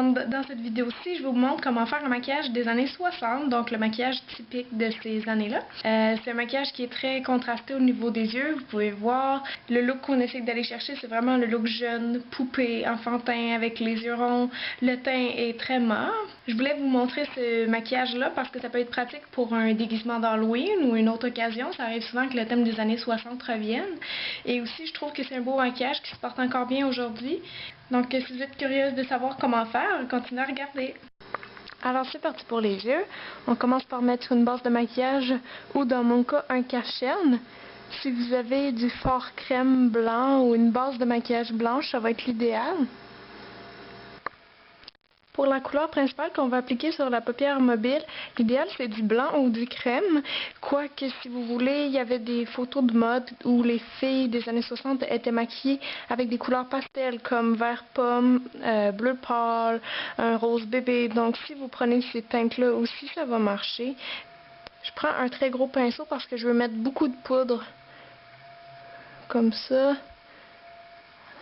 Dans cette vidéo-ci, je vous montre comment faire un maquillage des années 60, donc le maquillage typique de ces années-là. C'est un maquillage qui est très contrasté au niveau des yeux. Vous pouvez voir, le look qu'on essaie d'aller chercher, c'est vraiment le look jeune, poupée, enfantin, avec les yeux ronds. Le teint est très mauve. Je voulais vous montrer ce maquillage-là parce que ça peut être pratique pour un déguisement d'Halloween ou une autre occasion. Ça arrive souvent que le thème des années 60 revienne. Et aussi, je trouve que c'est un beau maquillage qui se porte encore bien aujourd'hui. Donc, si vous êtes curieuse de savoir comment faire, continuez à regarder. Alors, c'est parti pour les yeux. On commence par mettre une base de maquillage ou, dans mon cas, un cache-cerne. Si vous avez du fard crème blanc ou une base de maquillage blanche, ça va être l'idéal. Pour la couleur principale qu'on va appliquer sur la paupière mobile, l'idéal c'est du blanc ou du crème. Quoique si vous voulez, il y avait des photos de mode où les filles des années 60 étaient maquillées avec des couleurs pastel comme vert pomme, bleu pâle, un rose bébé. Donc si vous prenez ces teintes-là aussi, ça va marcher. Je prends un très gros pinceau parce que je veux mettre beaucoup de poudre. Comme ça.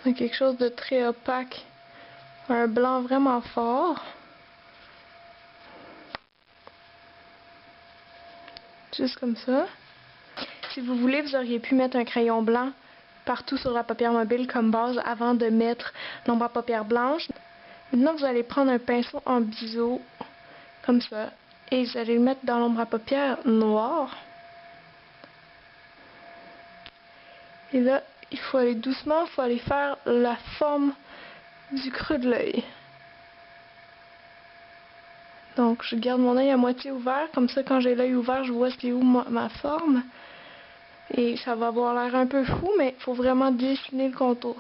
C'est quelque chose de très opaque. Un blanc vraiment fort. Juste comme ça. Si vous voulez, vous auriez pu mettre un crayon blanc partout sur la paupière mobile comme base avant de mettre l'ombre à paupières blanche. Maintenant, vous allez prendre un pinceau en biseau, comme ça, et vous allez le mettre dans l'ombre à paupières noire. Et là, il faut aller doucement, il faut aller faire la forme du creux de l'œil. Donc, je garde mon œil à moitié ouvert, comme ça, quand j'ai l'œil ouvert, je vois c'est où ma forme. Et ça va avoir l'air un peu fou, mais il faut vraiment dessiner le contour.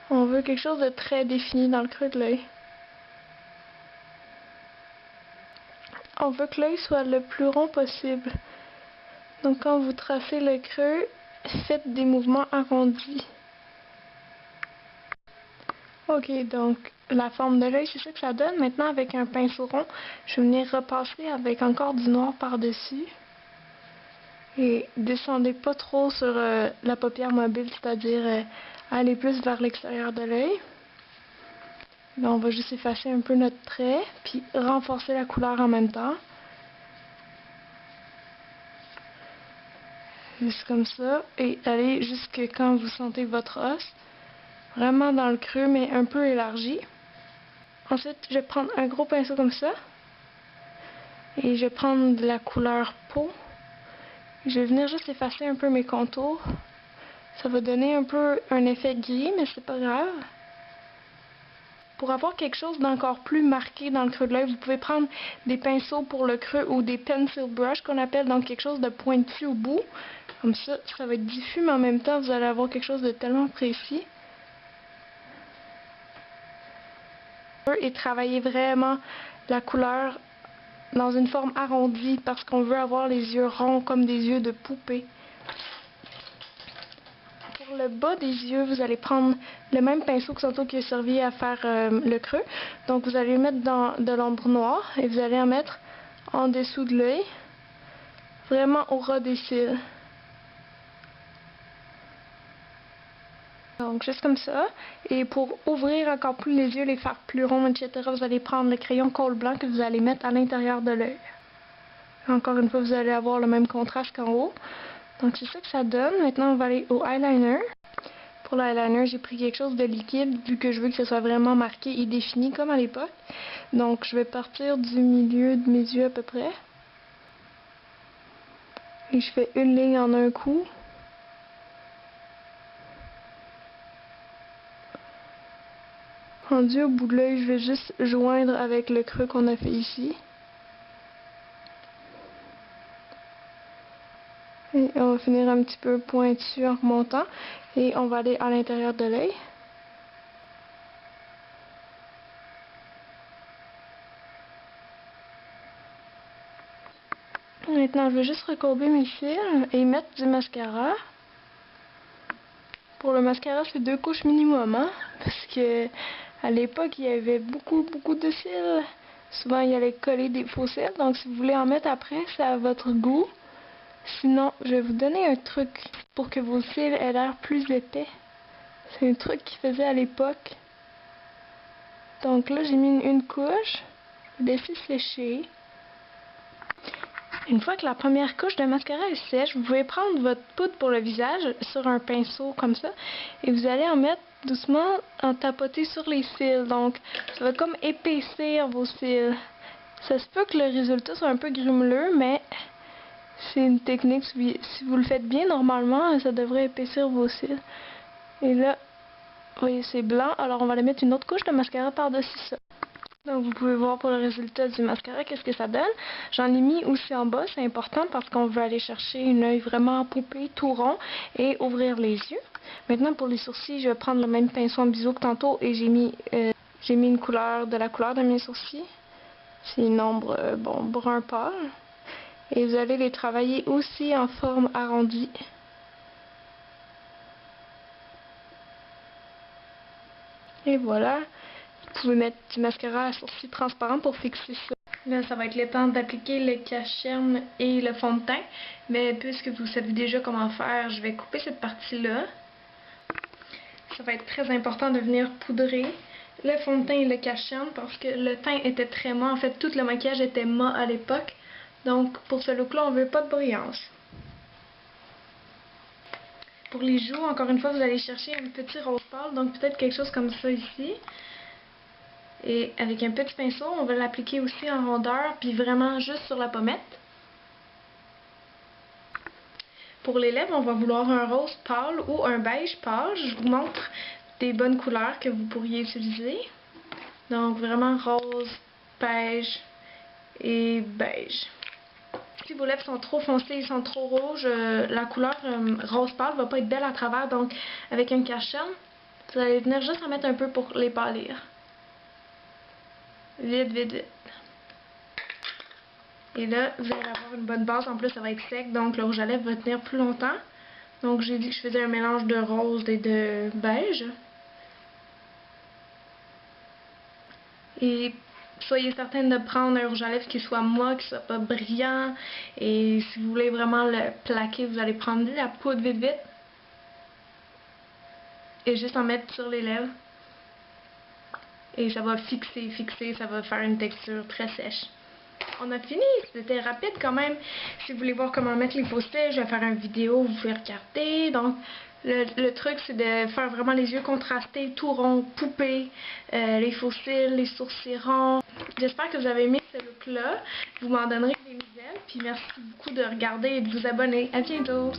On veut quelque chose de très défini dans le creux de l'œil. On veut que l'œil soit le plus rond possible. Donc, quand vous tracez le creux, faites des mouvements arrondis. Ok, donc la forme de l'œil, c'est ça que ça donne. Maintenant, avec un pinceau rond, je vais venir repasser avec encore du noir par-dessus. Et descendez pas trop sur la paupière mobile, c'est-à-dire aller plus vers l'extérieur de l'œil. Là, on va juste effacer un peu notre trait, puis renforcer la couleur en même temps. Juste comme ça, et aller jusque quand vous sentez votre os. Vraiment dans le creux, mais un peu élargi. Ensuite, je vais prendre un gros pinceau comme ça. Et je vais prendre de la couleur peau. Je vais venir juste effacer un peu mes contours. Ça va donner un peu un effet gris, mais c'est pas grave. Pour avoir quelque chose d'encore plus marqué dans le creux de l'œil, vous pouvez prendre des pinceaux pour le creux ou des pencil brush qu'on appelle, donc quelque chose de pointu au bout. Comme ça, ça va être diffus, mais en même temps, vous allez avoir quelque chose de tellement précis. Et travailler vraiment la couleur dans une forme arrondie parce qu'on veut avoir les yeux ronds comme des yeux de poupée. Pour le bas des yeux, vous allez prendre le même pinceau que tantôt qui a servi à faire le creux. Donc vous allez mettre dans de l'ombre noire et vous allez en mettre en dessous de l'œil, vraiment au ras des cils. Donc juste comme ça. Et pour ouvrir encore plus les yeux, les faire plus ronds, etc., vous allez prendre le crayon colle blanc que vous allez mettre à l'intérieur de l'œil. Encore une fois, vous allez avoir le même contraste qu'en haut. Donc c'est ça que ça donne. Maintenant, on va aller au eyeliner. Pour l'eyeliner, j'ai pris quelque chose de liquide vu que je veux que ce soit vraiment marqué et défini comme à l'époque. Donc je vais partir du milieu de mes yeux à peu près. Et je fais une ligne en un coup. Rendu au bout de l'œil, je vais juste joindre avec le creux qu'on a fait ici. Et on va finir un petit peu pointu en remontant. Et on va aller à l'intérieur de l'œil. Maintenant, je vais juste recourber mes cils et mettre du mascara. Pour le mascara, c'est 2 couches minimum, hein? Parce que à l'époque, il y avait beaucoup de cils. Souvent, il y allait coller des faux cils. Donc, si vous voulez en mettre après, c'est à votre goût. Sinon, je vais vous donner un truc pour que vos cils aient l'air plus épais. C'est un truc qu'ils faisaient à l'époque. Donc là, j'ai mis une couche. Je vais laisser sécher. Une fois que la première couche de mascara est sèche, vous pouvez prendre votre poudre pour le visage sur un pinceau comme ça. Et vous allez en mettre doucement, en tapoter sur les cils. Donc, ça va comme épaissir vos cils. Ça se peut que le résultat soit un peu grumeleux, mais c'est une technique. Si vous le faites bien, normalement, ça devrait épaissir vos cils. Et là, vous voyez, c'est blanc. Alors, on va aller mettre une autre couche de mascara par-dessus ça. Donc, vous pouvez voir pour le résultat du mascara, qu'est-ce que ça donne. J'en ai mis aussi en bas, c'est important parce qu'on veut aller chercher une œil vraiment poupée, tout rond, et ouvrir les yeux. Maintenant, pour les sourcils, je vais prendre le même pinceau en biseau que tantôt et j'ai mis une couleur, de la couleur de mes sourcils. C'est une ombre, brun pâle. Et vous allez les travailler aussi en forme arrondie. Et voilà. Vous pouvez mettre du mascara à sourcils transparent pour fixer ça. Là, ça va être le temps d'appliquer le cache-cerne et le fond de teint. Mais puisque vous savez déjà comment faire, je vais couper cette partie-là. Ça va être très important de venir poudrer le fond de teint et le cache-cerne parce que le teint était très mat. En fait, tout le maquillage était mat à l'époque. Donc, pour ce look-là, on veut pas de brillance. Pour les joues, encore une fois, vous allez chercher un petit rose pâle. Donc, peut-être quelque chose comme ça ici. Et avec un petit pinceau, on va l'appliquer aussi en rondeur, puis vraiment juste sur la pommette. Pour les lèvres, on va vouloir un rose pâle ou un beige pâle. Je vous montre des bonnes couleurs que vous pourriez utiliser. Donc vraiment rose, beige et beige. Si vos lèvres sont trop foncées, ils sont trop rouges, la couleur rose pâle va pas être belle à travers. Donc avec un cache-cerne, vous allez venir juste en mettre un peu pour les pâlir. Vite, vite, vite. Et là, vous allez avoir une bonne base. En plus, ça va être sec, donc le rouge à lèvres va tenir plus longtemps. Donc, j'ai dit que je faisais un mélange de rose et de beige. Et soyez certaine de prendre un rouge à lèvres qui soit mat, qui soit pas brillant. Et si vous voulez vraiment le plaquer, vous allez prendre de la poudre vite, vite. Et juste en mettre sur les lèvres. Et ça va fixer, ça va faire une texture très sèche. On a fini, c'était rapide quand même. Si vous voulez voir comment mettre les faux cils, je vais faire une vidéo, vous pouvez regarder. Donc, le truc, c'est de faire vraiment les yeux contrastés, tout rond, poupée, les faux cils, les sourcils ronds. J'espère que vous avez aimé ce look-là. Vous m'en donnerez des nouvelles. Puis merci beaucoup de regarder et de vous abonner. À bientôt!